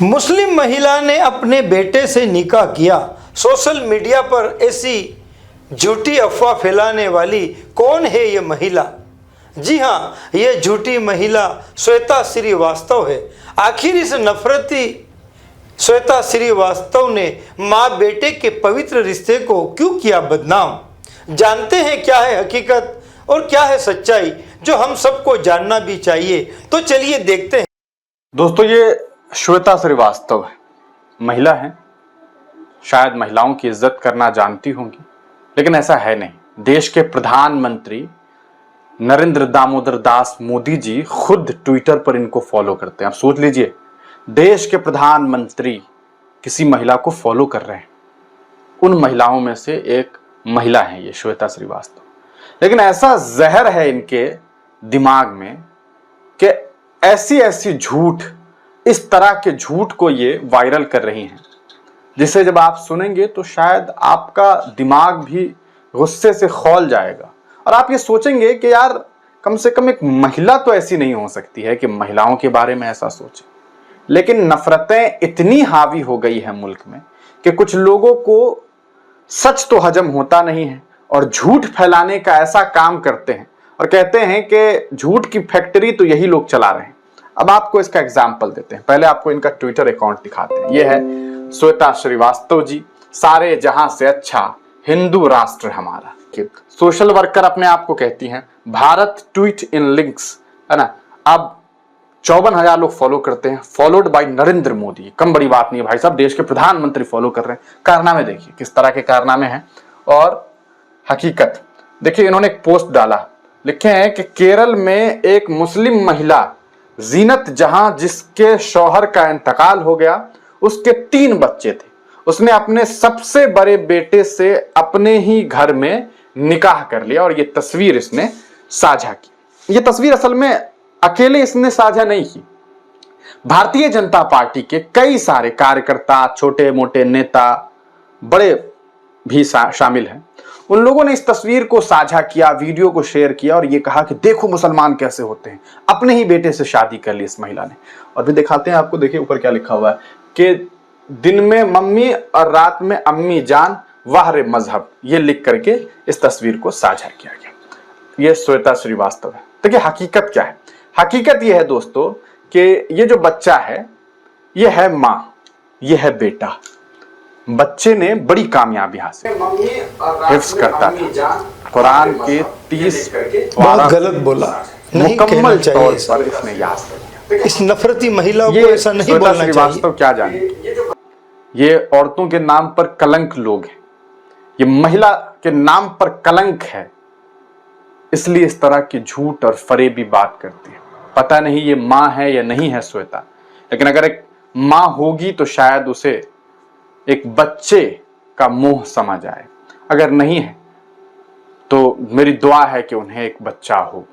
मुस्लिम महिला ने अपने बेटे से निकाह किया। सोशल मीडिया पर ऐसी झूठी अफवाह फैलाने वाली कौन है ये महिला? जी हाँ, ये झूठी महिला श्वेता श्रीवास्तव है। आखिर इस नफरती श्वेता श्रीवास्तव ने माँ बेटे के पवित्र रिश्ते को क्यों किया बदनाम? जानते हैं क्या है हकीकत और क्या है सच्चाई, जो हम सबको जानना भी चाहिए। तो चलिए देखते हैं। दोस्तों, ये श्वेता श्रीवास्तव है, महिला है। शायद महिलाओं की इज्जत करना जानती होंगी, लेकिन ऐसा है नहीं। देश के प्रधानमंत्री नरेंद्र दामोदर दास मोदी जी खुद ट्विटर पर इनको फॉलो करते हैं। आप सोच लीजिए, देश के प्रधानमंत्री किसी महिला को फॉलो कर रहे हैं। उन महिलाओं में से एक महिला है ये श्वेता श्रीवास्तव। लेकिन ऐसा जहर है इनके दिमाग में कि ऐसी ऐसी झूठ, इस तरह के झूठ को ये वायरल कर रही हैं, जिसे जब आप सुनेंगे तो शायद आपका दिमाग भी गुस्से से खौल जाएगा और आप ये सोचेंगे कि यार, कम से कम एक महिला तो ऐसी नहीं हो सकती है कि महिलाओं के बारे में ऐसा सोचे। लेकिन नफरतें इतनी हावी हो गई है मुल्क में कि कुछ लोगों को सच तो हजम होता नहीं है और झूठ फैलाने का ऐसा काम करते हैं और कहते हैं कि झूठ की फैक्ट्री तो यही लोग चला रहे हैं। अब आपको इसका एग्जाम्पल देते हैं। पहले आपको इनका ट्विटर अकाउंट दिखाते हैं। यह है श्वेता श्रीवास्तव जी। सारे जहां से अच्छा हिंदू राष्ट्र हमारा। सोशल वर्कर अपने आप को कहती हैं। भारत ट्वीट इन लिंक्स, है ना। अब 54,000 लोग फॉलो करते हैं, फॉलोड बाय नरेंद्र मोदी। कम बड़ी बात नहीं है भाई साहब, देश के प्रधानमंत्री फॉलो कर रहे हैं। कारनामे देखिए किस तरह के कारनामे हैं और हकीकत देखिए। इन्होंने एक पोस्ट डाला, लिखे हैं कि केरल में एक मुस्लिम महिला जीनत जहां, जिसके शौहर का इंतकाल हो गया, उसके 3 बच्चे थे। उसने अपने सबसे बड़े बेटे से अपने ही घर में निकाह कर लिया और ये तस्वीर इसने साझा की। ये तस्वीर असल में अकेले इसने साझा नहीं की। भारतीय जनता पार्टी के कई सारे कार्यकर्ता, छोटे मोटे नेता, बड़े भी शामिल हैं। उन लोगों ने इस तस्वीर को साझा किया, वीडियो को शेयर किया और ये कहा कि देखो मुसलमान कैसे होते हैं। अपने ही बेटे से शादी कर ली इस महिला ने। और भी दिखाते हैं आपको। देखिए ऊपर क्या लिखा हुआ है कि दिन में मम्मी और रात में अम्मी जान, वाह रे मजहब। ये लिख करके इस तस्वीर को साझा किया गया। ये श्वेता श्रीवास्तव है। देखिए हकीकत क्या है। हकीकत यह है दोस्तों कि ये जो बच्चा है, ये है माँ, ये है बेटा। बच्चे ने बड़ी कामयाबी हासिल, हिफ्ज करता था कुरान के 30 बहुत गलत बोला, मुकम्मल तौर पर इसने याद किया। इस नफरती महिला को ऐसा नहीं बोलना चाहिए। श्रीवास्तव क्या जाने, ये औरतों के नाम पर कलंक लोग हैं। ये महिला के नाम पर कलंक है, इसलिए इस तरह की झूठ और फरेबी बात करती है। पता नहीं ये माँ है या नहीं है श्वेता, लेकिन अगर एक माँ होगी तो शायद उसे एक बच्चे का मोह समझ आए। अगर नहीं है तो मेरी दुआ है कि उन्हें एक बच्चा हो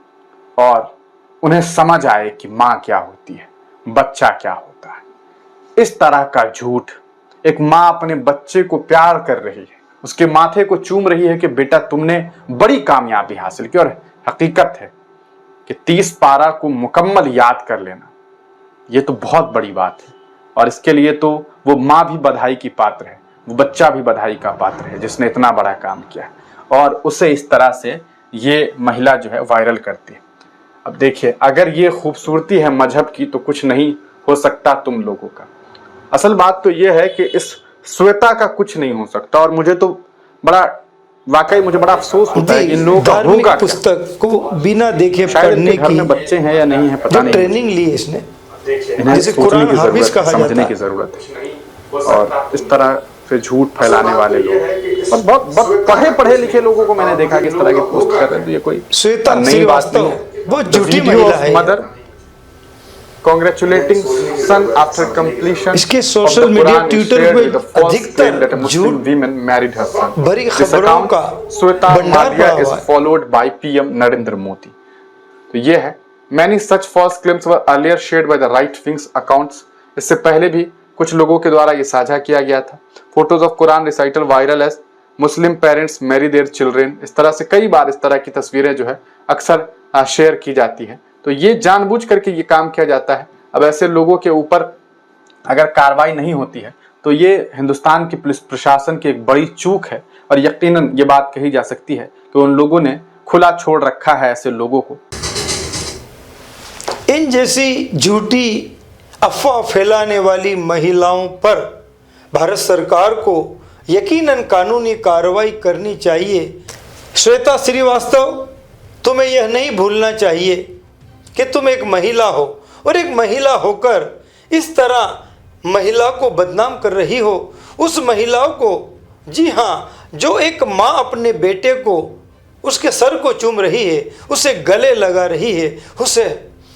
और उन्हें समझ आए कि माँ क्या होती है, बच्चा क्या होता है। इस तरह का झूठ, एक माँ अपने बच्चे को प्यार कर रही है, उसके माथे को चूम रही है कि बेटा तुमने बड़ी कामयाबी हासिल की। और हकीकत है कि 30 पारा को मुकम्मल याद कर लेना, ये तो बहुत बड़ी बात है। और इसके लिए तो वो माँ भी बधाई की पात्र है, वो बच्चा भी बधाई का पात्र है जिसने इतना बड़ा काम किया है। और उसे इस तरह से ये महिला जो है वायरल करती है। अब देखिए, अगर ये खूबसूरती है मजहब की तो कुछ नहीं हो सकता तुम लोगों का। असल बात तो ये है कि इस श्वेता का कुछ नहीं हो सकता। और मुझे तो वाकई मुझे बड़ा अफसोस होता है इन लोगों का होगा पुस्तक को बिना देखे पढ़ने की बच्चे हैं या नहीं है पता नहीं, ट्रेनिंग ली है इसने, जिसे कुरान हाफिज कहा जाता है, समझने की जरूरत है। और इस तरह से झूठ फैलाने वाले लोग और बहुत पढ़े लिखे लोगों को मैंने देखा कि इस तरह के पोस्ट कर रहे हैं। तो ये कोई श्वेता श्रीवास्तव बहुत झूठी महिला है। Mother congratulating son after completion इसके सोशल मीडिया ट्विटर पे अधिकतर Muslim women married her son। बड़ी खबरों का Shweta Maria is followed by PM Narendra Modi. तो ये है। Many such false claims were earlier shared by the right wings accounts। इससे पहले भी कुछ लोगों के द्वारा ये साझा किया गया था। Photos of Quran recital viral as Muslim parents marry their children. इस तरह से कई बार इस तरह की तस्वीरें जो है अक्सर शेयर की जाती है। तो ये जानबूझ करके ये काम किया जाता है। अब ऐसे लोगों के ऊपर अगर कार्रवाई नहीं होती है तो ये हिंदुस्तान की पुलिस प्रशासन की एक बड़ी चूक है और यकीनन ये बात कही जा सकती है कि उन लोगों ने खुला छोड़ रखा है ऐसे लोगों को। इन जैसी झूठी अफवाह फैलाने वाली महिलाओं पर भारत सरकार को यकीनन कानूनी कार्रवाई करनी चाहिए। श्वेता श्रीवास्तव, तुम्हें यह नहीं भूलना चाहिए कि तुम एक महिला हो और एक महिला होकर इस तरह महिला को बदनाम कर रही हो। उस महिला को, जी हाँ, जो एक माँ अपने बेटे को उसके सर को चूम रही है, उसे गले लगा रही है,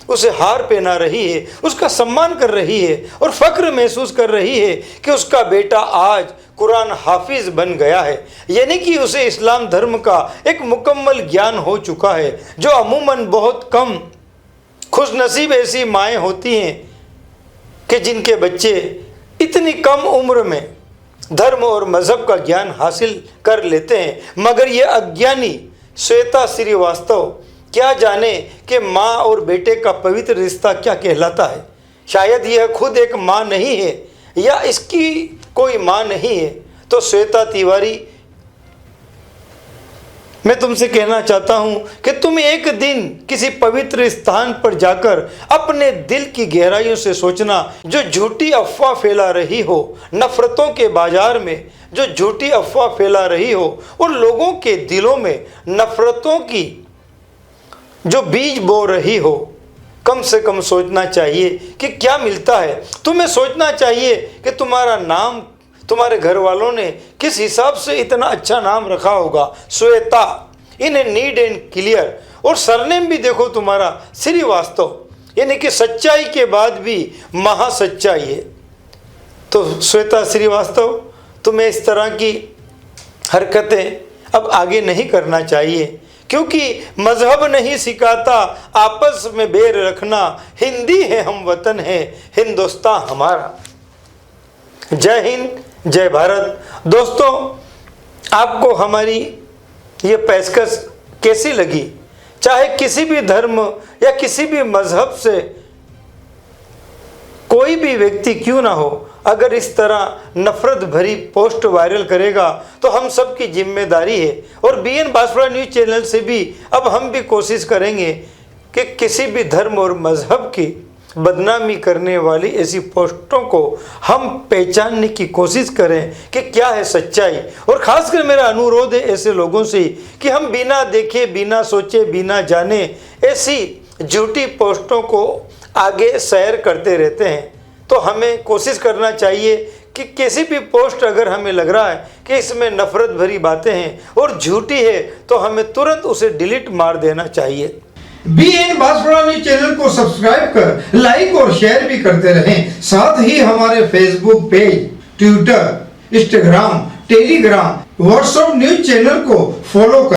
उसे हार पहना रही है, उसका सम्मान कर रही है और फख्र महसूस कर रही है कि उसका बेटा आज कुरान हाफिज बन गया है, यानी कि उसे इस्लाम धर्म का एक मुकम्मल ज्ञान हो चुका है, जो अमूमन बहुत कम खुशनसीब ऐसी माएँ होती हैं कि जिनके बच्चे इतनी कम उम्र में धर्म और मज़हब का ज्ञान हासिल कर लेते हैं। मगर ये अज्ञानी श्वेता श्रीवास्तव क्या जाने कि माँ और बेटे का पवित्र रिश्ता क्या कहलाता है। शायद यह खुद एक माँ नहीं है या इसकी कोई माँ नहीं है। तो श्वेता तिवारी, मैं तुमसे कहना चाहता हूँ कि तुम एक दिन किसी पवित्र स्थान पर जाकर अपने दिल की गहराइयों से सोचना, जो झूठी अफवाह फैला रही हो, नफरतों के बाजार में जो झूठी अफवाह फैला रही हो, उन लोगों के दिलों में नफरतों की जो बीज बो रही हो, कम से कम सोचना चाहिए कि क्या मिलता है। तुम्हें सोचना चाहिए कि तुम्हारा नाम तुम्हारे घर वालों ने किस हिसाब से इतना अच्छा नाम रखा होगा, Shweta, in need and clear. और सरनेम भी देखो तुम्हारा श्रीवास्तव, यानी कि सच्चाई के बाद भी महा सच्चाई है। तो श्वेता श्रीवास्तव, तुम्हें इस तरह की हरकतें अब आगे नहीं करना चाहिए, क्योंकि मजहब नहीं सिखाता आपस में बैर रखना। हिंदी है हम वतन है, हिंदुस्तान हमारा। जय हिंद, जय भारत। दोस्तों, आपको हमारी ये पेशकश कैसी लगी? चाहे किसी भी धर्म या किसी भी मजहब से कोई भी व्यक्ति क्यों ना हो, अगर इस तरह नफरत भरी पोस्ट वायरल करेगा तो हम सब की जिम्मेदारी है। और BN बांसवाड़ा न्यूज़ चैनल से भी अब हम भी कोशिश करेंगे कि किसी भी धर्म और मजहब की बदनामी करने वाली ऐसी पोस्टों को हम पहचानने की कोशिश करें कि क्या है सच्चाई। और ख़ासकर मेरा अनुरोध है ऐसे लोगों से कि हम बिना देखे, बिना सोचे, बिना जाने ऐसी झूठी पोस्टों को आगे शेयर करते रहते हैं। तो हमें कोशिश करना चाहिए कि किसी भी पोस्ट अगर हमें लग रहा है कि इसमें नफरत भरी बातें हैं और झूठी है, तो हमें तुरंत उसे डिलीट मार देना चाहिए। BN बांसवाड़ा न्यूज़ चैनल को सब्सक्राइब कर लाइक और शेयर भी करते रहें। साथ ही हमारे Facebook page, Twitter, Instagram, Telegram, WhatsApp news channel को फॉलो करें।